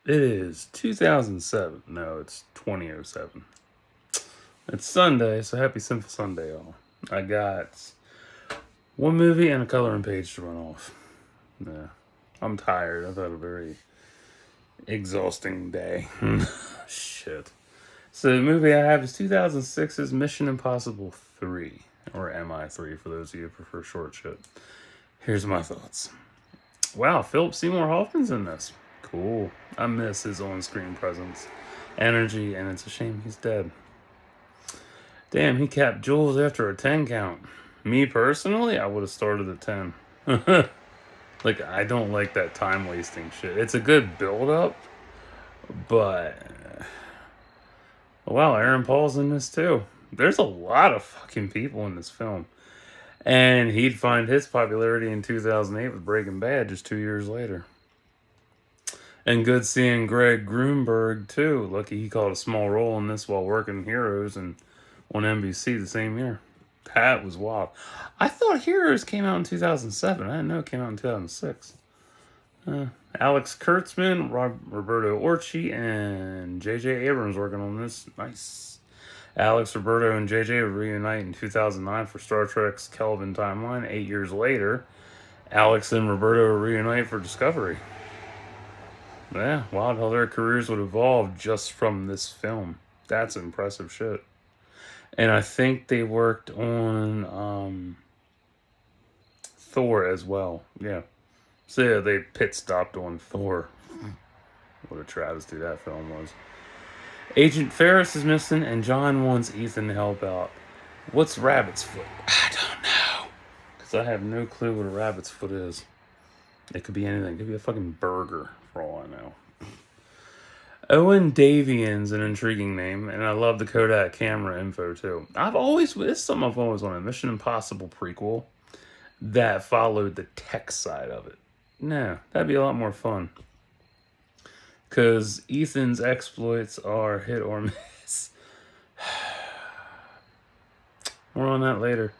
It is 2007. No, it's 2007. It's Sunday, so happy Simple Sunday, y'all. I got one movie and a coloring page to run off. Yeah, I'm tired. I've had a very exhausting day. Shit. So the movie I have is 2006's Mission Impossible 3, or MI3 for those of you who prefer short shit. Here's my thoughts. Wow, Philip Seymour Hoffman's in this. Cool. I miss his on-screen presence, energy, and it's a shame he's dead. Damn, he capped Jules after a 10 count. Me personally, I would have started at 10. Like, I don't like that time wasting shit. It's a good build up, but. Wow, Aaron Paul's in this too. There's a lot of fucking people in this film. And he'd find his popularity in 2008 with Breaking Bad just 2 years later. And good seeing Greg Grunberg too. Lucky he caught a small role in this while working Heroes and on NBC the same year. That was wild. I thought Heroes came out in 2007. I didn't know it came out in 2006. Alex Kurtzman, Roberto Orci, and J.J. Abrams working on this. Nice. Alex, Roberto, and J.J. would reunite in 2009 for Star Trek's Kelvin timeline. 8 years later, Alex and Roberto would reunite for Discovery. Yeah, wild how their careers would evolve just from this film. That's impressive shit. And I think they worked on Thor as well. Yeah. So yeah, they pit stopped on Thor. What a travesty that film was. Agent Ferris is missing, and John wants Ethan to help out. What's Rabbit's Foot? I don't know. Because I have no clue what a rabbit's foot is. It could be anything. It could be a fucking burger, for all I know. Owen Davian's an intriguing name, and I love the Kodak camera info too. This is something I've always wanted. Mission Impossible prequel that followed the tech side of it. No, that'd be a lot more fun. Because Ethan's exploits are hit or miss. More on that later.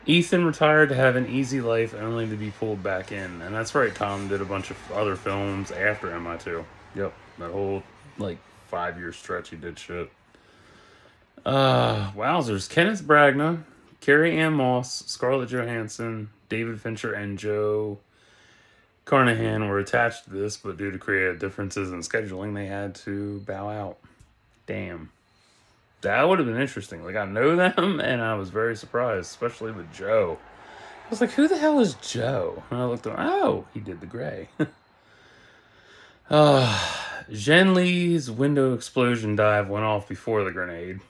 Ethan retired to have an easy life only to be pulled back in. And that's right, Tom did a bunch of other films after MI2. Yep, that whole, 5 year stretch he did shit. Wowzers. Kenneth Branagh, Carrie Ann Moss, Scarlett Johansson, David Fincher, and Joe Carnahan were attached to this, but due to creative differences in scheduling, they had to bow out. Damn. That would have been interesting. I know them, and I was very surprised, especially with Joe. I was like, who the hell is Joe? And I looked at he did the gray. Jen Lee's window explosion dive went off before the grenade.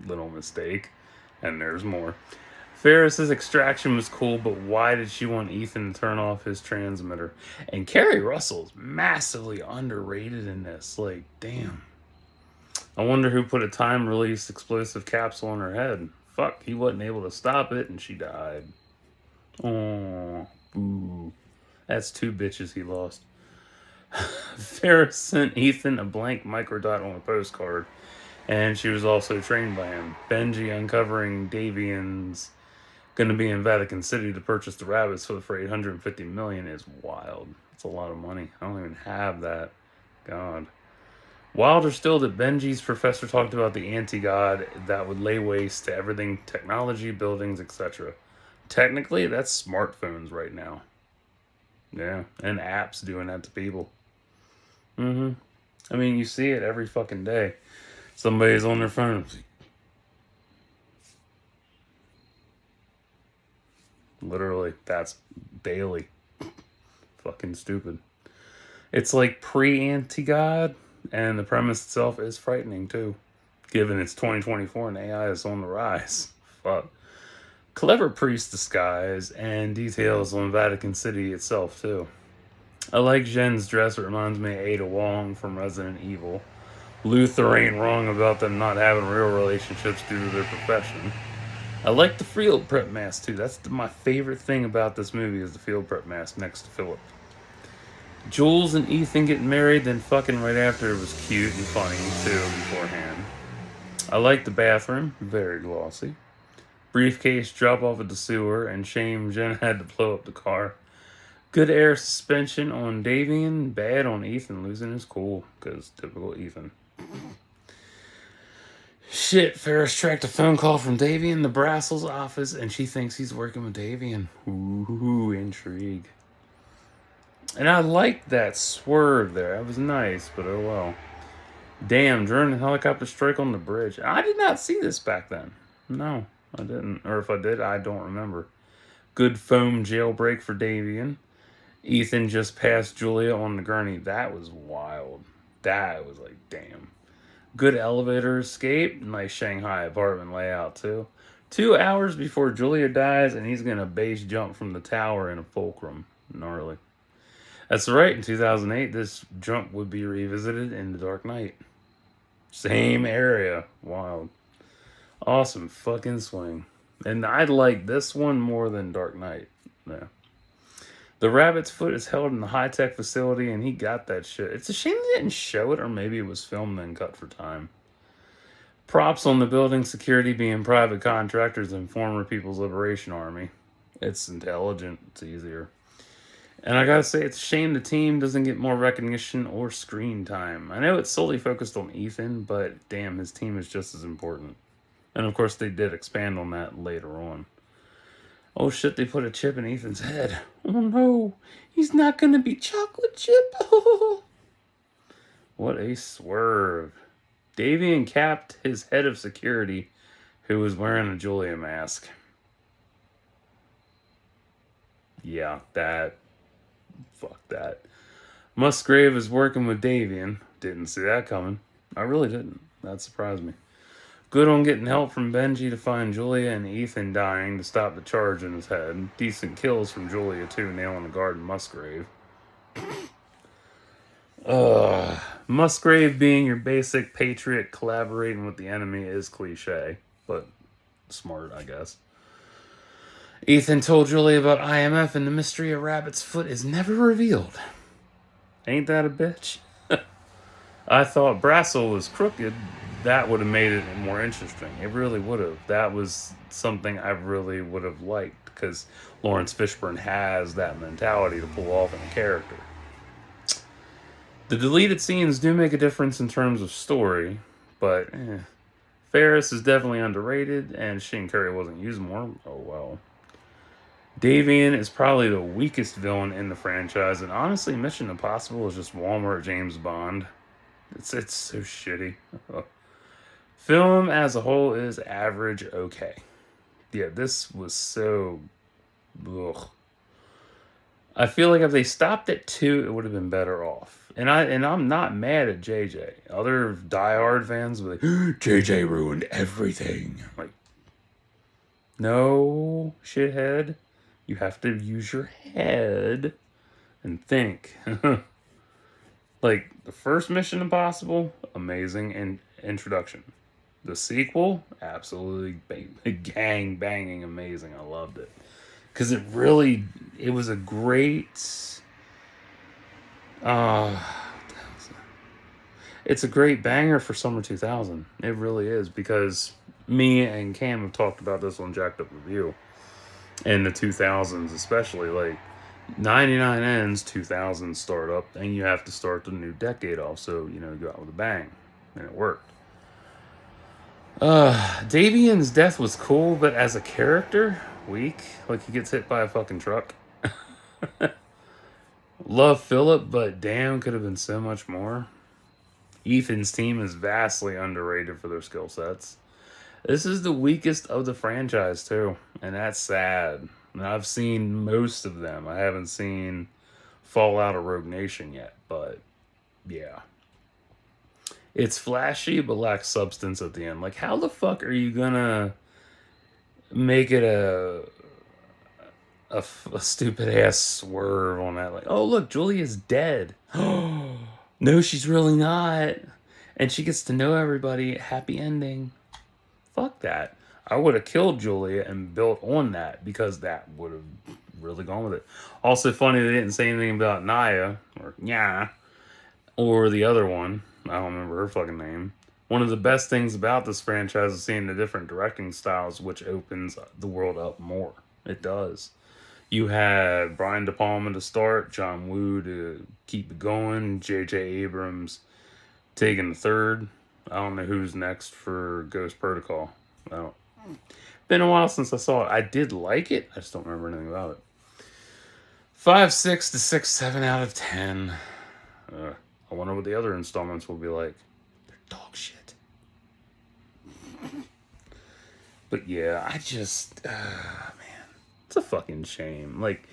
Little mistake. And there's more. Ferris's extraction was cool, but why did she want Ethan to turn off his transmitter? And Kerry Russell's massively underrated in this. Damn. I wonder who put a time-release explosive capsule on her head. Fuck, he wasn't able to stop it, and she died. Oh, boo. That's two bitches he lost. Ferris sent Ethan a blank microdot on a postcard, and she was also trained by him. Benji uncovering Davian's going to be in Vatican City to purchase the rabbits for 850 million is wild. It's a lot of money. I don't even have that. God. Wilder still that Benji's professor talked about the anti-god that would lay waste to everything, technology, buildings, etc. Technically, that's smartphones right now. Yeah, and apps doing that to people. I mean, you see it every fucking day. Somebody's on their phone. Literally, that's daily. Fucking stupid. It's like pre-anti-god, and the premise itself is frightening too, given it's 2024 and AI is on the rise. Fuck. Clever priest disguise and details on Vatican City itself too. I like Jen's dress. It reminds me of Ada Wong from Resident Evil. Luther ain't wrong about them not having real relationships due to their profession. I like the field prep mask too. That's my favorite thing about this movie is the field prep mask next to Philip. Jules and Ethan getting married, then fucking right after it was cute and funny too beforehand. I like the bathroom, very glossy. Briefcase drop off at the sewer, and shame Jen had to blow up the car. Good air suspension on Davian, bad on Ethan losing his cool, because typical Ethan. Shit, Ferris tracked a phone call from Davian, the Brassel's office, and she thinks he's working with Davian. Ooh, intrigue. And I liked that swerve there. That was nice, but oh well. Damn, drone and helicopter strike on the bridge. I did not see this back then. No, I didn't. Or if I did, I don't remember. Good foam jailbreak for Davian. Ethan just passed Julia on the gurney. That was wild. That was like, damn. Good elevator escape. Nice Shanghai apartment layout, too. 2 hours before Julia dies, and he's going to base jump from the tower in a fulcrum. Gnarly. That's right. In 2008, this jump would be revisited in The Dark Knight. Same area. Wild. Awesome fucking swing. And I like this one more than Dark Knight. Yeah. The rabbit's foot is held in the high-tech facility, and he got that shit. It's a shame they didn't show it, or maybe it was filmed and cut for time. Props on the building security being private contractors and former People's Liberation Army. It's intelligent. It's easier. And I gotta say, it's a shame the team doesn't get more recognition or screen time. I know it's solely focused on Ethan, but damn, his team is just as important. And of course, they did expand on that later on. Oh shit, they put a chip in Ethan's head. Oh no, he's not gonna be chocolate chip. What a swerve. Davian capped his head of security, who was wearing a Julia mask. Yeah, fuck that. Musgrave is working with Davian. Didn't see that coming. I really didn't. That surprised me. Good on getting help from Benji to find Julia, and Ethan dying to stop the charge in his head. Decent kills from Julia too, nailing the guard and Musgrave. Musgrave being your basic patriot collaborating with the enemy is cliche, but smart, I guess. Ethan told Julia about IMF, and the mystery of Rabbit's foot is never revealed. Ain't that a bitch? I thought Brassel was crooked. That would have made it more interesting. It really would have. That was something I really would have liked, because Lawrence Fishburne has that mentality to pull off in a character. The deleted scenes do make a difference in terms of story, but Ferris is definitely underrated, and Shane Curry wasn't used more. Oh well. Davian is probably the weakest villain in the franchise, and honestly, Mission Impossible is just Walmart James Bond. It's so shitty. Film as a whole is average okay. Yeah, this was so... Ugh. I feel like if they stopped at 2, it would have been better off. And I'm not mad at JJ. Other diehard fans will be like, JJ ruined everything. I'm like, no, shithead. You have to use your head and think. Like, the first Mission Impossible, amazing introduction. The sequel, absolutely gang banging amazing. I loved it. Because it was a great... it's a great banger for summer 2000. It really is, because me and Cam have talked about this on Jacked Up Review. In the 2000s especially, like, 99 ends, 2000 start up, and you have to start the new decade off, so, you go out with a bang. And it worked. Davian's death was cool, but as a character, weak. Like, he gets hit by a fucking truck. Love Philip, but damn, could have been so much more. Ethan's team is vastly underrated for their skill sets. This is the weakest of the franchise, too, and that's sad. And I've seen most of them. I haven't seen Fallout or Rogue Nation yet, but yeah. It's flashy, but lacks substance at the end. Like, how the fuck are you gonna make it a stupid ass swerve on that? Like, oh look, Julia's dead. No, she's really not. And she gets to know everybody. Happy ending. Fuck that. I would have killed Julia and built on that, because that would have really gone with it. Also funny they didn't say anything about Naya, or Nya, or the other one. I don't remember her fucking name. One of the best things about this franchise is seeing the different directing styles, which opens the world up more. It does. You had Brian De Palma to start, John Woo to keep it going, J.J. Abrams taking the third. I don't know who's next for Ghost Protocol. I don't. Been a while since I saw it. I did like it. I just don't remember anything about it. 5.6 to 6.7 out of 10. I wonder what the other installments will be like. They're dog shit. But yeah, I just, man, it's a fucking shame. Like,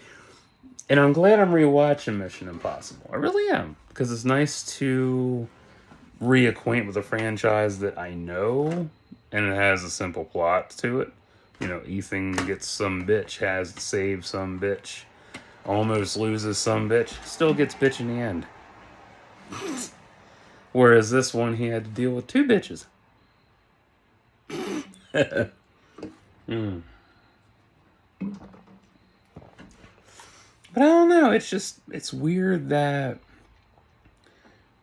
and I'm glad I'm rewatching Mission Impossible. I really am, because it's nice to reacquaint with a franchise that I know, and it has a simple plot to it. You know, Ethan gets some bitch, has to save some bitch, almost loses some bitch, still gets bitch in the end. Whereas this one, he had to deal with two bitches. But I don't know. It's weird that,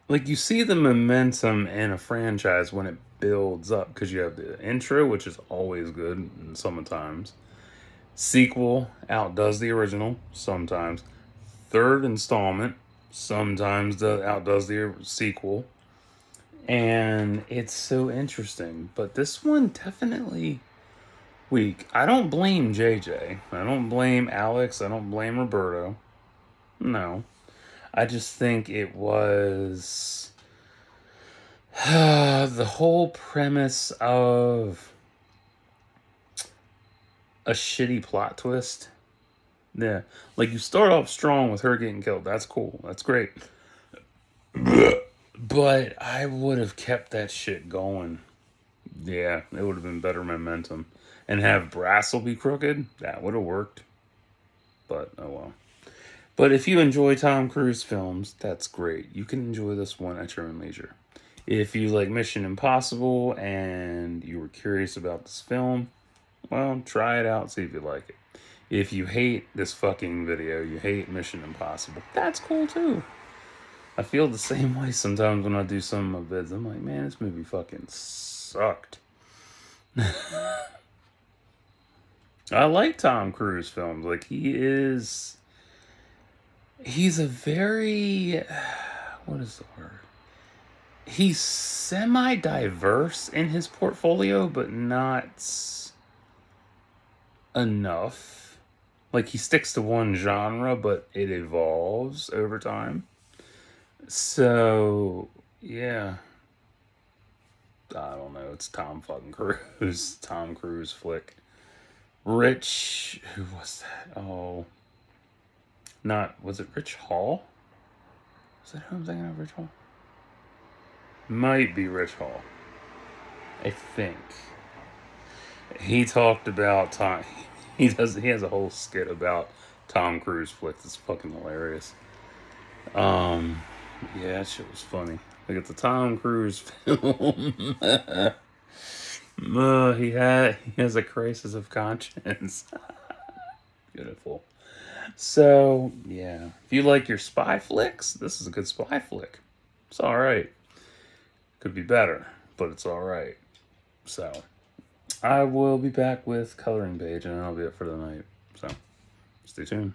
like, you see the momentum in a franchise when it builds up, because you have the intro, which is always good sometimes. Sequel outdoes the original sometimes. Third installment sometimes outdoes the sequel. And it's so interesting. But this one definitely weak. I don't blame JJ. I don't blame Alex. I don't blame Roberto. No. I just think it was the whole premise of a shitty plot twist. Yeah. Like, you start off strong with her getting killed. That's cool. That's great. But I would have kept that shit going. Yeah, it would have been better momentum. And have Brassel be crooked, that would have worked. But, oh well. But if you enjoy Tom Cruise films, that's great. You can enjoy this one at your own leisure. If you like Mission Impossible and you were curious about this film, well, try it out, see if you like it. If you hate this fucking video, you hate Mission Impossible, that's cool too. I feel the same way sometimes when I do some of my vids. I'm like, man, this movie fucking sucked. I like Tom Cruise films. Like, he's a very, what is the word? He's semi-diverse in his portfolio, but not enough. Like, he sticks to one genre, but it evolves over time. So, yeah. I don't know. It's Tom fucking Cruise. Tom Cruise flick. Rich, who was that? Oh, was it Rich Hall? Is that who I'm thinking of? Rich Hall? Might be Rich Hall. I think. He talked about Tom. He has a whole skit about Tom Cruise flicks. It's fucking hilarious. Yeah, that shit was funny. Like, it's a Tom Cruise film. He has a crisis of conscience. Beautiful. So, yeah. If you like your spy flicks, this is a good spy flick. It's alright. Could be better, but it's alright. So, I will be back with Coloring Page, and that'll be it for the night. So, stay tuned.